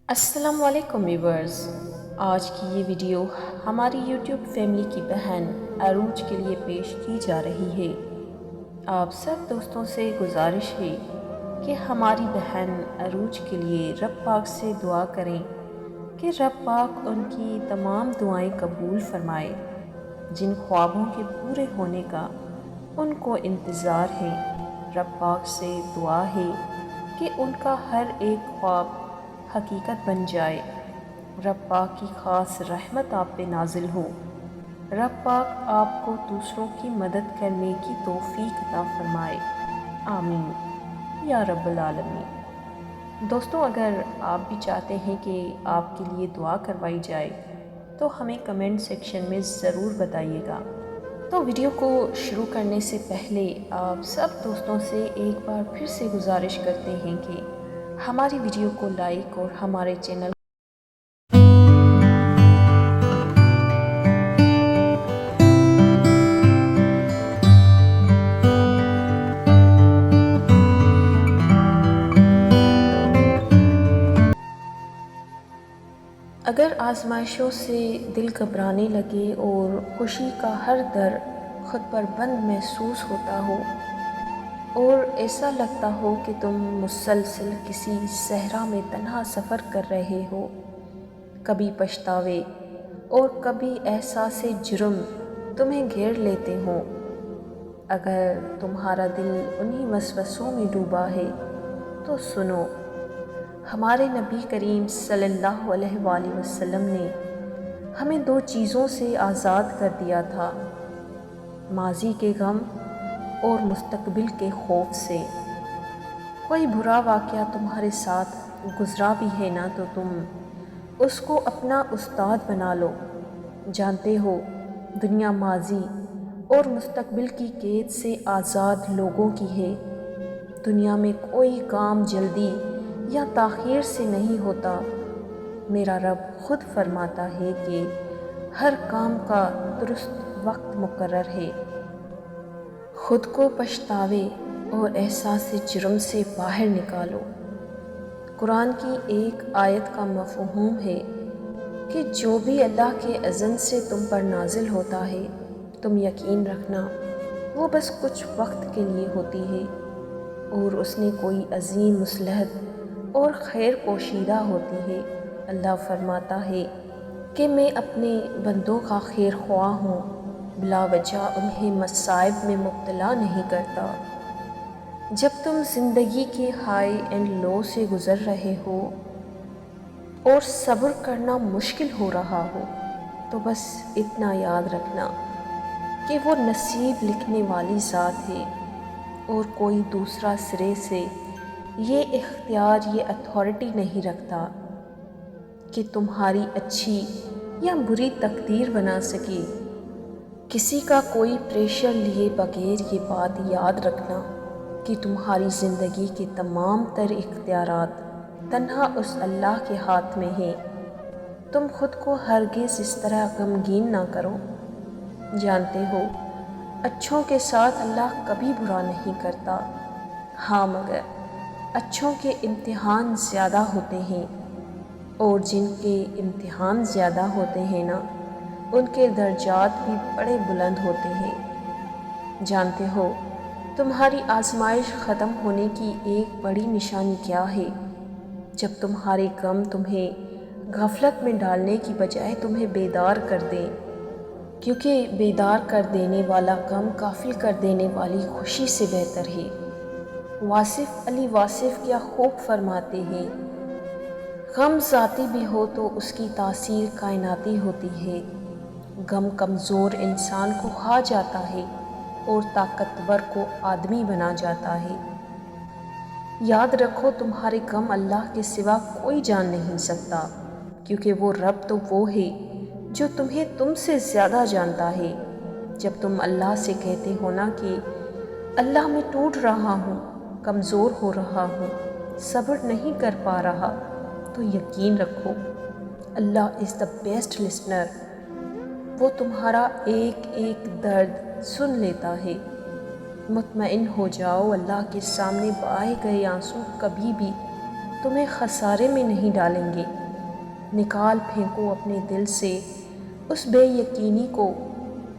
السلام علیکم ویورز، آج کی یہ ویڈیو ہماری یوٹیوب فیملی کی بہن عروج کے لیے پیش کی جا رہی ہے۔ آپ سب دوستوں سے گزارش ہے کہ ہماری بہن عروج کے لیے رب پاک سے دعا کریں کہ رب پاک ان کی تمام دعائیں قبول فرمائے۔ جن خوابوں کے پورے ہونے کا ان کو انتظار ہے، رب پاک سے دعا ہے کہ ان کا ہر ایک خواب حقیقت بن جائے۔ رب پاک کی خاص رحمت آپ پہ نازل ہو۔ رب پاک آپ کو دوسروں کی مدد کرنے کی توفیق عطا فرمائے، آمین یا رب العالمین۔ دوستوں، اگر آپ بھی چاہتے ہیں کہ آپ کے لیے دعا کروائی جائے تو ہمیں کمنٹ سیکشن میں ضرور بتائیے گا۔ تو ویڈیو کو شروع کرنے سے پہلے آپ سب دوستوں سے ایک بار پھر سے گزارش کرتے ہیں کہ ہماری ویڈیو کو لائک اور ہمارے چینل اگر آزمائشوں سے دل گھبرانے لگے اور خوشی کا ہر در خود پر بند محسوس ہوتا ہو اور ایسا لگتا ہو کہ تم مسلسل کسی صحرا میں تنہا سفر کر رہے ہو، کبھی پچھتاوے اور کبھی احساس جرم تمہیں گھیر لیتے ہوں، اگر تمہارا دل انہی وسوسوں میں ڈوبا ہے تو سنو، ہمارے نبی کریم صلی اللہ علیہ وآلہ وسلم نے ہمیں دو چیزوں سے آزاد کر دیا تھا، ماضی کے غم اور مستقبل کے خوف سے۔ کوئی برا واقعہ تمہارے ساتھ گزرا بھی ہے نا تو تم اس کو اپنا استاد بنا لو۔ جانتے ہو، دنیا ماضی اور مستقبل کی قید سے آزاد لوگوں کی ہے۔ دنیا میں کوئی کام جلدی یا تاخیر سے نہیں ہوتا۔ میرا رب خود فرماتا ہے کہ ہر کام کا درست وقت مقرر ہے۔ خود کو پچھتاوے اور احساس جرم سے باہر نکالو۔ قرآن کی ایک آیت کا مفہوم ہے کہ جو بھی اللہ کے اذن سے تم پر نازل ہوتا ہے، تم یقین رکھنا وہ بس کچھ وقت کے لیے ہوتی ہے، اور اس نے کوئی عظیم مصلحت اور خیر پوشیدہ ہوتی ہے۔ اللہ فرماتا ہے کہ میں اپنے بندوں کا خیر خواہ ہوں، بلا وجہ انہیں مصائب میں مبتلا نہیں کرتا۔ جب تم زندگی کے ہائی اینڈ لو سے گزر رہے ہو اور صبر کرنا مشکل ہو رہا ہو تو بس اتنا یاد رکھنا کہ وہ نصیب لکھنے والی ذات ہے، اور کوئی دوسرا سرے سے یہ اختیار، یہ اتھارٹی نہیں رکھتا کہ تمہاری اچھی یا بری تقدیر بنا سکے۔ کسی کا کوئی پریشر لیے بغیر یہ بات یاد رکھنا کہ تمہاری زندگی کے تمام تر اختیارات تنہا اس اللہ کے ہاتھ میں ہیں۔ تم خود کو ہرگز اس طرح غمگین نہ کرو۔ جانتے ہو، اچھوں کے ساتھ اللہ کبھی برا نہیں کرتا، ہاں مگر اچھوں کے امتحان زیادہ ہوتے ہیں، اور جن کے امتحان زیادہ ہوتے ہیں نا، ان کے درجات بھی بڑے بلند ہوتے ہیں۔ جانتے ہو، تمہاری آزمائش ختم ہونے کی ایک بڑی نشانی کیا ہے؟ جب تمہارے غم تمہیں غفلت میں ڈالنے کی بجائے تمہیں بیدار کر دیں، کیونکہ بیدار کر دینے والا غم غافل کر دینے والی خوشی سے بہتر ہے۔ واصف علی واصف کیا خوب فرماتے ہیں، غم ذاتی بھی ہو تو اس کی تاثیر کائناتی ہوتی ہے۔ غم کمزور انسان کو کھا جاتا ہے اور طاقتور کو آدمی بنا جاتا ہے۔ یاد رکھو، تمہارے غم اللہ کے سوا کوئی جان نہیں سکتا، کیونکہ وہ رب تو وہ ہے جو تمہیں تم سے زیادہ جانتا ہے۔ جب تم اللہ سے کہتے ہو نا کہ اللہ میں ٹوٹ رہا ہوں، کمزور ہو رہا ہوں، صبر نہیں کر پا رہا، تو یقین رکھو اللہ از دا بیسٹ لسنر۔ وہ تمہارا ایک ایک درد سن لیتا ہے۔ مطمئن ہو جاؤ، اللہ کے سامنے بہائے گئے آنسو کبھی بھی تمہیں خسارے میں نہیں ڈالیں گے۔ نکال پھینکو اپنے دل سے اس بے یقینی کو،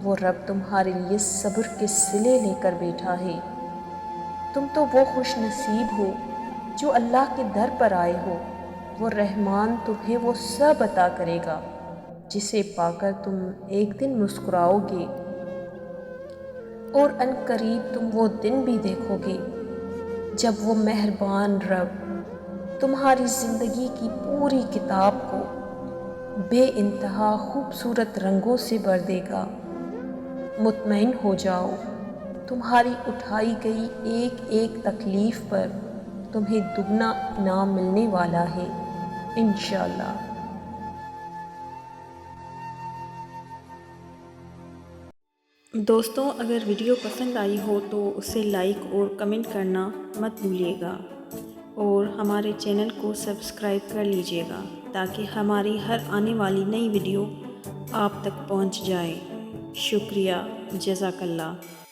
وہ رب تمہارے لیے صبر کے صلے لے کر بیٹھا ہے۔ تم تو وہ خوش نصیب ہو جو اللہ کے در پر آئے ہو۔ وہ رحمان تمہیں وہ سب عطا کرے گا جسے پا کر تم ایک دن مسکراؤ گے، اور عنقریب تم وہ دن بھی دیکھو گے جب وہ مہربان رب تمہاری زندگی کی پوری کتاب کو بے انتہا خوبصورت رنگوں سے بھر دے گا۔ مطمئن ہو جاؤ، تمہاری اٹھائی گئی ایک ایک تکلیف پر تمہیں دگنا انعام ملنے والا ہے انشاءاللہ۔ دوستوں، اگر ویڈیو پسند آئی ہو تو اسے لائک اور کمنٹ کرنا مت بھولیے گا، اور ہمارے چینل کو سبسکرائب کر لیجیے گا تاکہ ہماری ہر آنے والی نئی ویڈیو آپ تک پہنچ جائے۔ شکریہ، جزاک اللہ۔